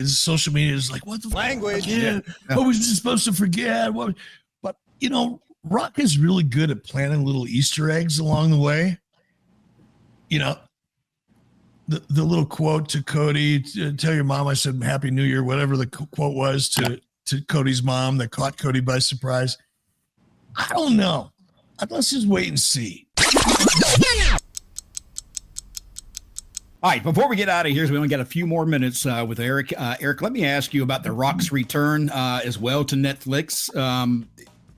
his social media is like, what the language? Yeah. What was he supposed to forget? What? But Rock is really good at planting little Easter eggs along the way. The little quote to Cody, tell your mom I said Happy New Year, whatever the quote was to Cody's mom that caught Cody by surprise. I don't know. Let's just wait and see. All right, before we get out of here, we only got a few more minutes with Eric. Eric, let me ask you about The Rock's return as well to Netflix.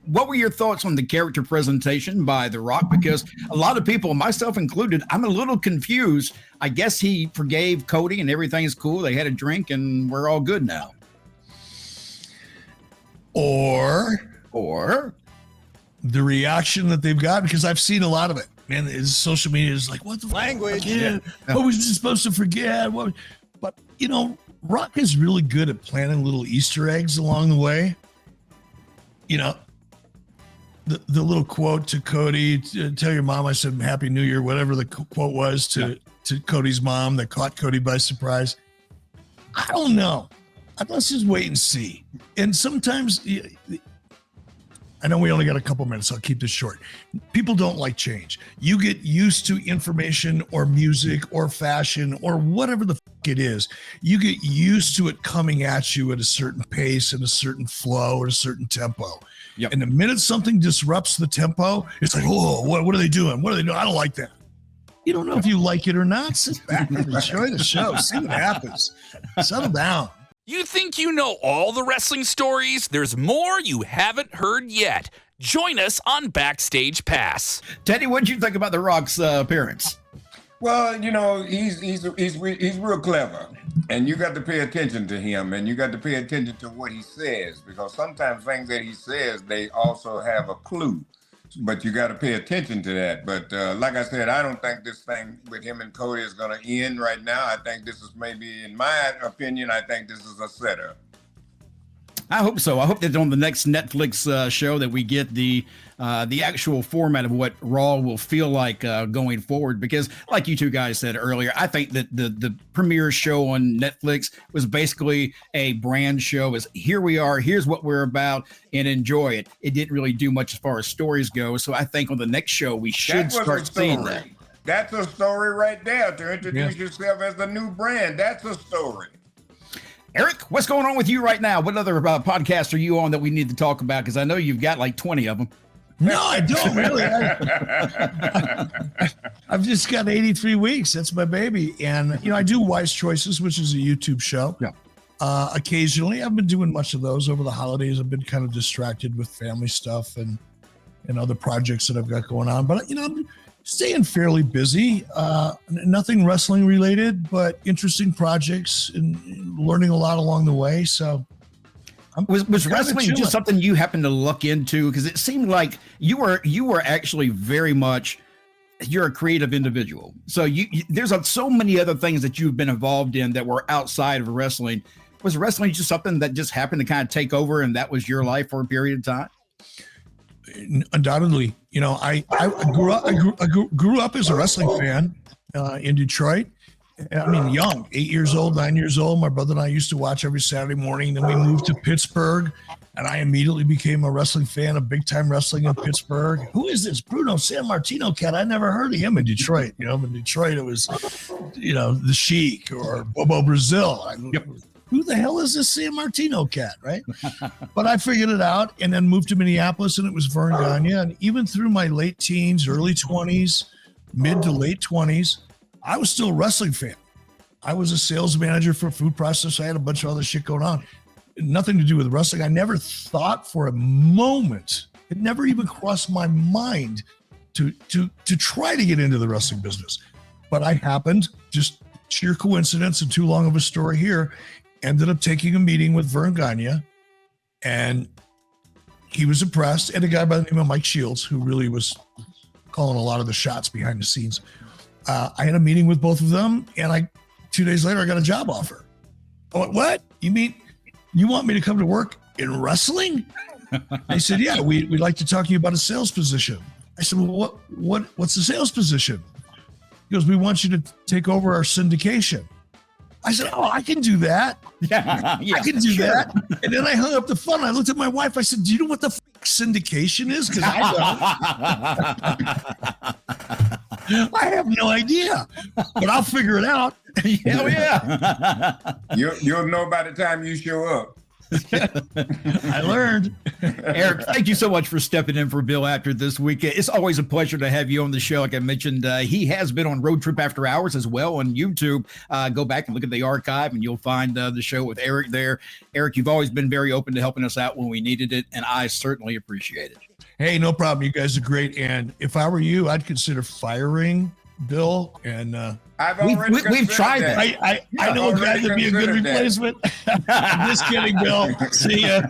What were your thoughts on the character presentation by The Rock? Because a lot of people, myself included, I'm a little confused. I guess he forgave Cody and everything's cool. They had a drink and we're all good now. Or the reaction that they've got, because I've seen a lot of it. Man, his social media is like, what the language? What was he supposed to forget? But Rock is really good at planting little Easter eggs along the way. The little quote to Cody, tell your mom I said Happy New Year, whatever the quote was to Cody's mom that caught Cody by surprise. I don't know. Let's just wait and see. And sometimes, I know we only got a couple minutes, so I'll keep this short. People don't like change. You get used to information or music or fashion or whatever the it is. You get used to it coming at you at a certain pace and a certain flow or a certain tempo. Yep. And the minute something disrupts the tempo, it's like, oh, what are they doing? What are they doing? I don't like that. You don't know if you like it or not. Sit back and enjoy the show. See what happens. Settle down. You think you know all the wrestling stories? There's more you haven't heard yet. Join us on Backstage Pass. Teddy, what did you think about The Rock's appearance? Well, he's real clever, and you got to pay attention to him, and you got to pay attention to what he says, because sometimes things that he says, they also have a clue, but you got to pay attention to that. But like I said, I don't think this thing with him and Cody is going to end right now. I think this is maybe, in my opinion, I think this is a setup. I hope so. I hope that on the next Netflix show that we get the actual format of what Raw will feel like going forward. Because like you two guys said earlier, I think that the premiere show on Netflix was basically a brand show. Is here we are, here's what we're about, and enjoy it. It didn't really do much as far as stories go. So I think on the next show we should start seeing that. That's a story right there, to introduce yourself as the new brand. That's a story. Eric, what's going on with you right now? What other podcast are you on that we need to talk about? Because I know you've got like 20 of them. No, I don't really. I've just got 83 weeks. That's my baby. And, I do Wise Choices, which is a YouTube show. Yeah. Occasionally, I've been doing much of those over the holidays. I've been kind of distracted with family stuff and other projects that I've got going on. But, I'm staying fairly busy. Nothing wrestling related, but interesting projects and learning a lot along the way. So was wrestling just something you happened to look into? Because it seemed like you were actually very much, you're a creative individual. So there's so many other things that you've been involved in that were outside of wrestling. Was wrestling just something that just happened to kind of take over and that was your life for a period of time? Undoubtedly. I grew up as a wrestling fan in Detroit. I mean, young, 8 years old, 9 years old. My brother and I used to watch every Saturday morning. Then we moved to Pittsburgh, and I immediately became a wrestling fan of big-time wrestling in Pittsburgh. Who is this Bruno Sammartino cat? I never heard of him in Detroit. In Detroit, it was, the Sheik or Bobo Brazil. Who the hell is this Sammartino cat, right? But I figured it out and then moved to Minneapolis, and it was Vern Gagne. And even through my late teens, early 20s, mid to late 20s, I was still a wrestling fan. I was a sales manager for a food processor. I had a bunch of other shit going on. Nothing to do with wrestling. I never thought for a moment, it never even crossed my mind to try to get into the wrestling business. But I happened, just sheer coincidence and too long of a story here, ended up taking a meeting with Vern Gagne, and he was impressed. And a guy by the name of Mike Shields, who really was calling a lot of the shots behind the scenes. I had a meeting with both of them, and 2 days later, I got a job offer. I went, what? You mean you want me to come to work in wrestling? They said, yeah, we'd like to talk to you about a sales position. I said, well, what's the sales position? He goes, we want you to take over our syndication. I said, oh, I can do that. Yeah, I can do that. And then I hung up the phone. I looked at my wife. I said, do you know what the syndication is? Because I have no idea, but I'll figure it out. Hell yeah. You'll know by the time you show up. I learned. Eric, thank you so much for stepping in for Bill after this week. It's always a pleasure to have you on the show. Like I mentioned, he has been on Road Trip After Hours as well on YouTube. Go back and look at the archive and you'll find the show with Eric there. Eric, you've always been very open to helping us out when we needed it, and I certainly appreciate it. Hey, no problem. You guys are great. And if I were you, I'd consider firing Bill. And we've tried that. I know a guy that'd be a good replacement. Just kidding, Bill. See ya.